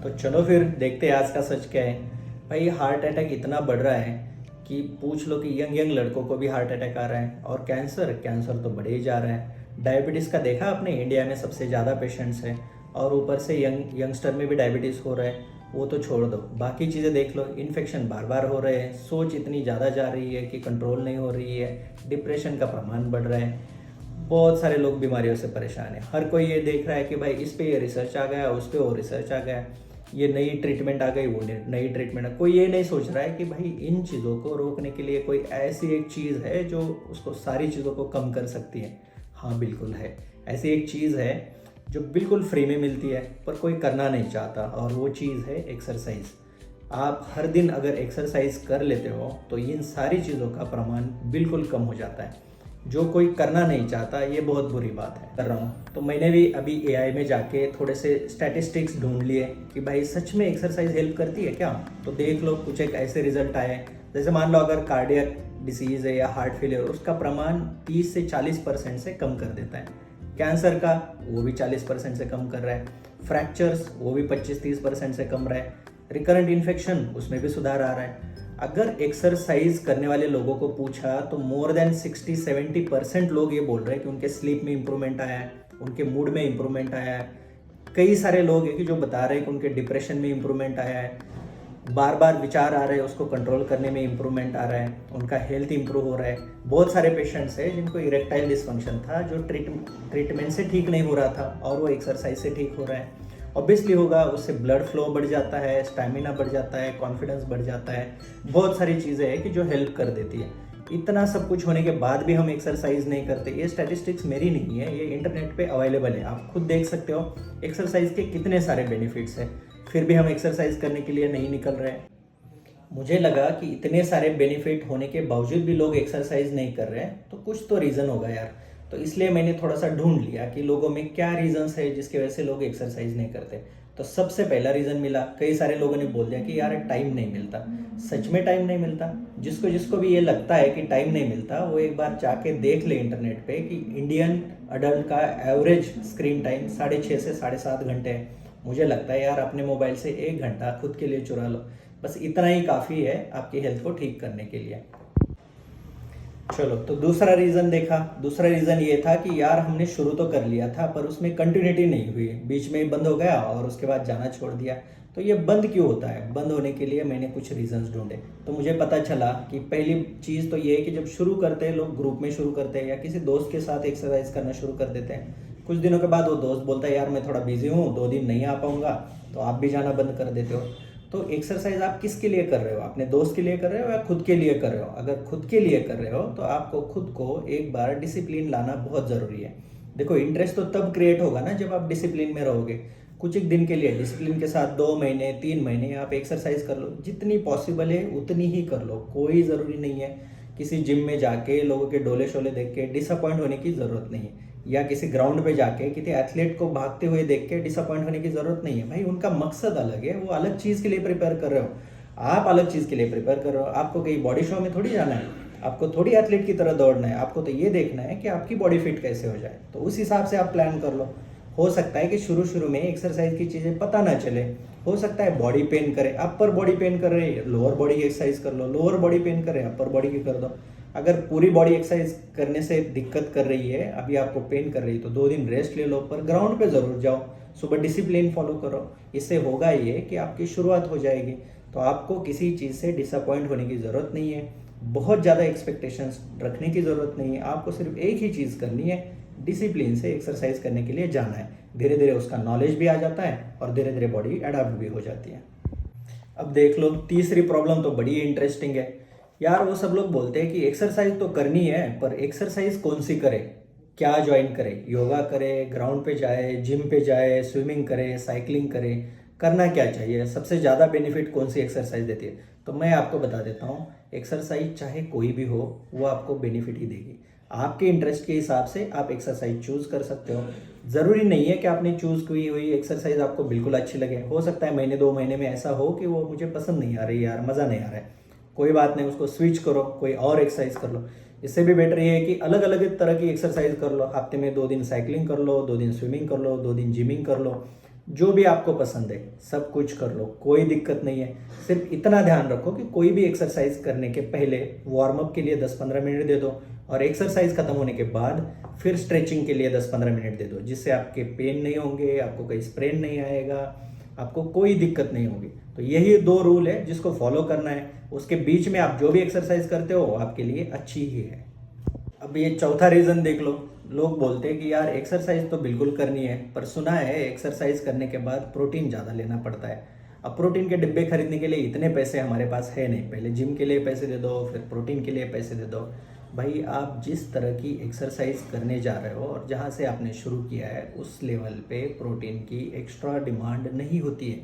तो चलो फिर देखते हैं आज का सच क्या है। भाई हार्ट अटैक इतना बढ़ रहा है कि पूछ लो कि यंग यंग लड़कों को भी हार्ट अटैक आ रहा है, और कैंसर कैंसर तो बढ़े ही जा रहा है। डायबिटीज़ का देखा आपने, इंडिया में सबसे ज़्यादा पेशेंट्स हैं, और ऊपर से यंगस्टर में भी डायबिटीज़ हो रहा है। वो तो छोड़ दो, बाकी चीज़ें देख लो, इन्फेक्शन बार बार हो रहे हैं, सोच इतनी ज़्यादा जा रही है कि कंट्रोल नहीं हो रही है, डिप्रेशन का प्रमाण बढ़ रहा है। बहुत सारे लोग बीमारियों से परेशान है। हर कोई ये देख रहा है कि भाई इस पे ये रिसर्च आ गया, उस पे वो रिसर्च आ गया, ये नई ट्रीटमेंट आ गई, वो नई ट्रीटमेंट। कोई ये नहीं सोच रहा है कि भाई इन चीज़ों को रोकने के लिए कोई ऐसी एक चीज़ है जो उसको सारी चीज़ों को कम कर सकती है। हाँ बिल्कुल है, ऐसी एक चीज़ है जो बिल्कुल फ्री में मिलती है पर कोई करना नहीं चाहता, और वो चीज़ है एक्सरसाइज। आप हर दिन अगर एक्सरसाइज कर लेते हो तो इन सारी चीज़ों का प्रमाण बिल्कुल कम हो जाता है। जो कोई करना नहीं चाहता, ये बहुत बुरी बात है। कर रहा हूँ तो मैंने भी अभी एआई में जाके थोड़े से स्टैटिस्टिक्स ढूंढ लिए कि भाई सच में एक्सरसाइज हेल्प करती है क्या। तो देख लो, कुछ एक ऐसे रिजल्ट आए, जैसे मान लो अगर कार्डियक डिसीज़ है या हार्ट फेलियर, उसका प्रमाण 30 से 40% से कम कर देता है। कैंसर का वो भी 40% से कम कर रहा है। फ्रैक्चर्स वो भी 25-30% से कम रहा है। रिकरेंट इन्फेक्शन उसमें भी सुधार आ रहा है। अगर एक्सरसाइज करने वाले लोगों को पूछा तो मोर देन 60-70% लोग ये बोल रहे हैं कि उनके स्लीप में इंप्रूवमेंट आया है, उनके मूड में इंप्रूवमेंट आया है। कई सारे लोग हैं कि जो बता रहे हैं कि उनके डिप्रेशन में इंप्रूवमेंट आया है, बार बार विचार आ रहे हैं उसको कंट्रोल करने में इंप्रूवमेंट आ रहा है, उनका हेल्थ इंप्रूव हो रहा है। बहुत सारे पेशेंट्स हैं जिनको इरेक्टाइल डिस्फंक्शन था, जो ट्रीटमेंट से ठीक नहीं हो रहा था, और वो एक्सरसाइज से ठीक हो रहा है। ऑब्वियसली होगा, उससे ब्लड फ्लो बढ़ जाता है, स्टैमिना बढ़ जाता है, कॉन्फिडेंस बढ़ जाता है। बहुत सारी चीज़ें हैं कि जो हेल्प कर देती है। इतना सब कुछ होने के बाद भी हम एक्सरसाइज नहीं करते, ये स्टैटिस्टिक्स मेरी नहीं है, ये इंटरनेट पे अवेलेबल है, आप खुद देख सकते हो एक्सरसाइज के कितने सारे बेनिफिट्स हैं। फिर भी हम एक्सरसाइज करने के लिए नहीं निकल रहे हैं। मुझे लगा कि इतने सारे बेनिफिट होने के बावजूद भी लोग एक्सरसाइज नहीं कर रहे हैं, तो कुछ तो रीज़न होगा यार। तो इसलिए मैंने थोड़ा सा ढूंढ लिया कि लोगों में क्या रीजंस है जिसकी वजह से लोग एक्सरसाइज नहीं करते। तो सबसे पहला रीज़न मिला, कई सारे लोगों ने बोल दिया कि यार टाइम नहीं मिलता। सच में टाइम नहीं मिलता। जिसको जिसको भी ये लगता है कि टाइम नहीं मिलता, वो एक बार जाके देख ले इंटरनेट पे कि इंडियन अडल्ट का एवरेज स्क्रीन टाइम 6.5 से 7.5 घंटे है। मुझे लगता है यार अपने मोबाइल से 1 घंटा खुद के लिए चुरा लो, बस इतना ही काफ़ी है आपकी हेल्थ को ठीक करने के लिए। चलो, तो दूसरा रीज़न देखा। दूसरा रीज़न ये था कि यार हमने शुरू तो कर लिया था पर उसमें कंटिन्यूटी नहीं हुई, बीच में ही बंद हो गया और उसके बाद जाना छोड़ दिया। तो ये बंद क्यों होता है? बंद होने के लिए मैंने कुछ रीजंस ढूंढे। तो मुझे पता चला कि पहली चीज़ तो ये है कि जब शुरू करते हैं लोग, ग्रुप में शुरू करते हैं या किसी दोस्त के साथ एक्सरसाइज करना शुरू कर देते हैं, कुछ दिनों के बाद वो दोस्त बोलता है यार मैं थोड़ा बिजी हूँ, 2 दिन नहीं आ पाऊंगा, तो आप भी जाना बंद कर देते हो। तो एक्सरसाइज आप किसके लिए कर रहे हो? अपने दोस्त के लिए कर रहे हो या खुद के लिए कर रहे हो? अगर खुद के लिए कर रहे हो तो आपको खुद को एक बार डिसिप्लिन लाना बहुत ज़रूरी है। देखो, इंटरेस्ट तो तब क्रिएट होगा ना जब आप डिसिप्लिन में रहोगे। कुछ एक दिन के लिए डिसिप्लिन के साथ 2 महीने 3 महीने आप एक्सरसाइज कर लो, जितनी पॉसिबल है उतनी ही कर लो। कोई ज़रूरी नहीं है किसी जिम में जाके लोगों के डोले शोले देख के डिसअपॉइंट होने की ज़रूरत नहीं है, या किसी ग्राउंड पे जाके किसी एथलीट को भागते हुए देख के डिसअपॉइंट होने की ज़रूरत नहीं है। भाई उनका मकसद अलग है, वो अलग चीज़ के लिए प्रिपेयर कर रहे हो, आप अलग चीज़ के लिए प्रिपेयर कर रहे हो। आपको कहीं बॉडी शो में थोड़ी जाना है, आपको थोड़ी एथलीट की तरह दौड़ना है, आपको तो ये देखना है कि आपकी बॉडी फिट कैसे हो जाए। तो उस हिसाब से आप प्लान कर लो। हो सकता है कि शुरू शुरू में एक्सरसाइज की चीज़ें पता ना चले, हो सकता है बॉडी पेन करे, अपर बॉडी पेन कर रहे हैं लोअर बॉडी की एक्सरसाइज कर लो, लोअर बॉडी पेन करे अपर बॉडी की कर दो। अगर पूरी बॉडी एक्सरसाइज करने से दिक्कत कर रही है, अभी आपको पेन कर रही है, तो 2 दिन रेस्ट ले लो, पर ग्राउंड पे ज़रूर जाओ, सुबह डिसिप्लिन फॉलो करो। इससे होगा ये कि आपकी शुरुआत हो जाएगी। तो आपको किसी चीज़ से डिसअपॉइंट होने की ज़रूरत नहीं है, बहुत ज़्यादा एक्सपेक्टेशंस रखने की ज़रूरत नहीं है। आपको सिर्फ एक ही चीज़ करनी है, डिसिप्लिन से एक्सरसाइज करने के लिए जाना है। धीरे धीरे उसका नॉलेज भी आ जाता है और धीरे धीरे बॉडी अडाप्ट भी हो जाती है। अब देख लो, तीसरी प्रॉब्लम तो बड़ी इंटरेस्टिंग है। यार वो सब लोग बोलते हैं कि एक्सरसाइज तो करनी है, पर एक्सरसाइज कौन सी करे, क्या ज्वाइन करे, योगा करे, ग्राउंड पे जाए, जिम पे जाए, स्विमिंग करे, साइकिलिंग करे, करना क्या चाहिए, सबसे ज़्यादा बेनिफिट कौन सी एक्सरसाइज देती है? तो मैं आपको बता देता हूँ, एक्सरसाइज चाहे कोई भी हो वो आपको बेनिफिट ही देगी। आपके इंटरेस्ट के हिसाब से आप एक्सरसाइज चूज कर सकते हो। ज़रूरी नहीं है कि आपने चूज़ की हुई एक्सरसाइज आपको बिल्कुल अच्छी लगे। हो सकता है महीने 2 महीने में ऐसा हो कि वो मुझे पसंद नहीं आ रही यार, मज़ा नहीं आ रहा है। कोई बात नहीं, उसको स्विच करो, कोई और एक्सरसाइज कर लो। इससे भी बेटर ये है कि अलग अलग तरह की एक्सरसाइज कर लो। हफ्ते में 2 दिन साइकिलिंग कर लो, 2 दिन स्विमिंग कर लो, 2 दिन जिमिंग कर लो। जो भी आपको पसंद है सब कुछ कर लो, कोई दिक्कत नहीं है। सिर्फ इतना ध्यान रखो कि कोई भी एक्सरसाइज करने के पहले वार्म अप के लिए 10-15 मिनट दे दो, और एक्सरसाइज खत्म होने के बाद फिर स्ट्रेचिंग के लिए 10-15 मिनट दे दो, जिससे आपके पेन नहीं होंगे, आपको कोई स्प्रेन नहीं आएगा, आपको कोई दिक्कत नहीं होगी। तो यही 2 रूल है जिसको फॉलो करना है। उसके बीच में आप जो भी एक्सरसाइज करते हो आपके लिए अच्छी ही है। अब ये चौथा रीज़न देख लो। लोग बोलते हैं कि यार एक्सरसाइज तो बिल्कुल करनी है, पर सुना है एक्सरसाइज करने के बाद प्रोटीन ज़्यादा लेना पड़ता है। अब प्रोटीन के डिब्बे खरीदने के लिए इतने पैसे हमारे पास है नहीं, पहले जिम के लिए पैसे दे दो, फिर प्रोटीन के लिए पैसे दे दो। भाई आप जिस तरह की एक्सरसाइज करने जा रहे हो और जहाँ से आपने शुरू किया है उस लेवल पे प्रोटीन की एक्स्ट्रा डिमांड नहीं होती है।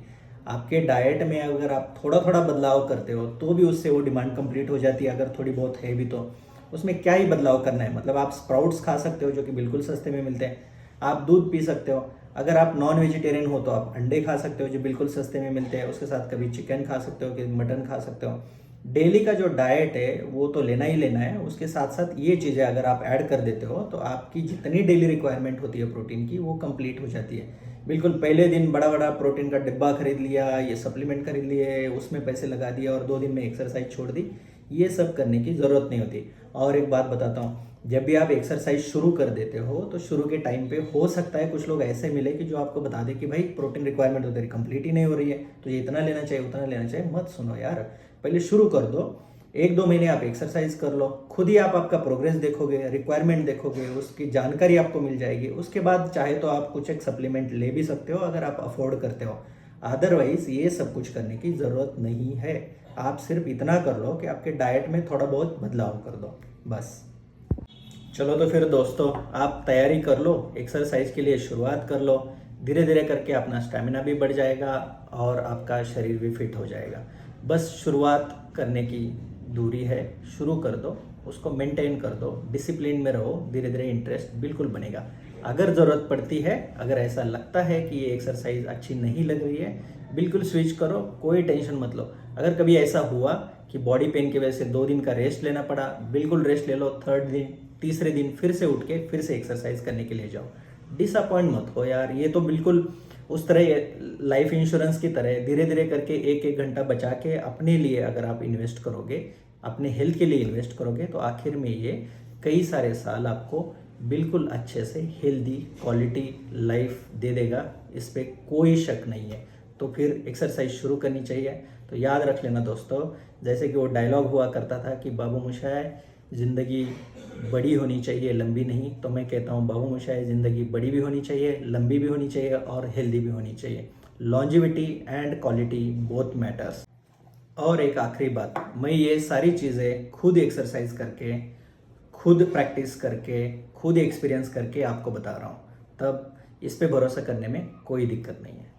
आपके डाइट में अगर आप थोड़ा थोड़ा बदलाव करते हो तो भी उससे वो डिमांड कंप्लीट हो जाती है, अगर थोड़ी बहुत है भी तो। उसमें क्या ही बदलाव करना है, मतलब आप स्प्राउट्स खा सकते हो जो कि बिल्कुल सस्ते में मिलते हैं, आप दूध पी सकते हो, अगर आप नॉन वेजिटेरियन हो तो आप अंडे खा सकते हो जो बिल्कुल सस्ते में मिलते हैं, उसके साथ कभी चिकन खा सकते हो, कभी मटन खा सकते हो। डेली का जो डाइट है वो तो लेना ही लेना है, उसके साथ साथ ये चीज़ें अगर आप ऐड कर देते हो तो आपकी जितनी डेली रिक्वायरमेंट होती है प्रोटीन की वो कंप्लीट हो जाती है। बिल्कुल पहले दिन बड़ा बड़ा प्रोटीन का डिब्बा खरीद लिया, ये सप्लीमेंट खरीद लिए, उसमें पैसे लगा दिया और 2 दिन में एक्सरसाइज छोड़ दी, ये सब करने की ज़रूरत नहीं होती। और एक बात बताता हूँ, जब भी आप एक्सरसाइज शुरू कर देते हो तो शुरू के टाइम पे हो सकता है कुछ लोग ऐसे मिले कि जो आपको बता दे कि भाई प्रोटीन रिक्वायरमेंट तो तेरी कंप्लीट ही नहीं हो रही है, तो ये इतना लेना चाहिए उतना लेना चाहिए। मत सुनो यार, पहले शुरू कर दो, 1-2 महीने आप एक्सरसाइज कर लो, खुद ही आप आपका प्रोग्रेस देखोगे, रिक्वायरमेंट देखोगे, उसकी जानकारी आपको मिल जाएगी। उसके बाद चाहे तो आप कुछ एक सप्लीमेंट ले भी सकते हो अगर आप अफोर्ड करते हो। अदरवाइज ये सब कुछ करने की ज़रूरत नहीं है। आप सिर्फ इतना कर लो कि आपके डाइट में थोड़ा बहुत बदलाव कर दो, बस। चलो तो फिर दोस्तों, आप तैयारी कर लो, एक्सरसाइज के लिए शुरुआत कर लो। धीरे धीरे करके अपना स्टेमिना भी बढ़ जाएगा और आपका शरीर भी फिट हो जाएगा। बस शुरुआत करने की दूरी है, शुरू कर दो, उसको मेंटेन कर दो, डिसिप्लिन में रहो, धीरे धीरे इंटरेस्ट बिल्कुल बनेगा। अगर ज़रूरत पड़ती है, अगर ऐसा लगता है कि ये एक्सरसाइज अच्छी नहीं लग रही है, बिल्कुल स्विच करो, कोई टेंशन मत लो। अगर कभी ऐसा हुआ कि बॉडी पेन की वजह से 2 दिन का रेस्ट लेना पड़ा, बिल्कुल रेस्ट ले लो, थर्ड दिन तीसरे दिन फिर से उठ के फिर से एक्सरसाइज करने के लिए जाओ। डिसअपॉइंट मत हो यार, ये तो बिल्कुल उस तरह लाइफ इंश्योरेंस की तरह धीरे धीरे करके 1-1 घंटा बचा के अपने लिए अगर आप इन्वेस्ट करोगे, अपने हेल्थ के लिए इन्वेस्ट करोगे, तो आखिर में ये कई सारे साल आपको बिल्कुल अच्छे से हेल्दी क्वालिटी लाइफ दे देगा, इस पर कोई शक नहीं है। तो फिर एक्सरसाइज शुरू करनी चाहिए। तो याद रख लेना दोस्तों, जैसे कि वो डायलॉग हुआ करता था कि बाबू मोशाय ज़िंदगी बड़ी होनी चाहिए, लंबी नहीं। तो मैं कहता हूँ बाबू मोशाय ज़िंदगी बड़ी भी होनी चाहिए, लंबी भी होनी चाहिए और हेल्दी भी होनी चाहिए। Longevity and quality both matters. और एक आखिरी बात, मैं ये सारी चीज़ें खुद एक्सरसाइज करके, खुद प्रैक्टिस करके, खुद एक्सपीरियंस करके आपको बता रहा हूँ, तब इस पे भरोसा करने में कोई दिक्कत नहीं है।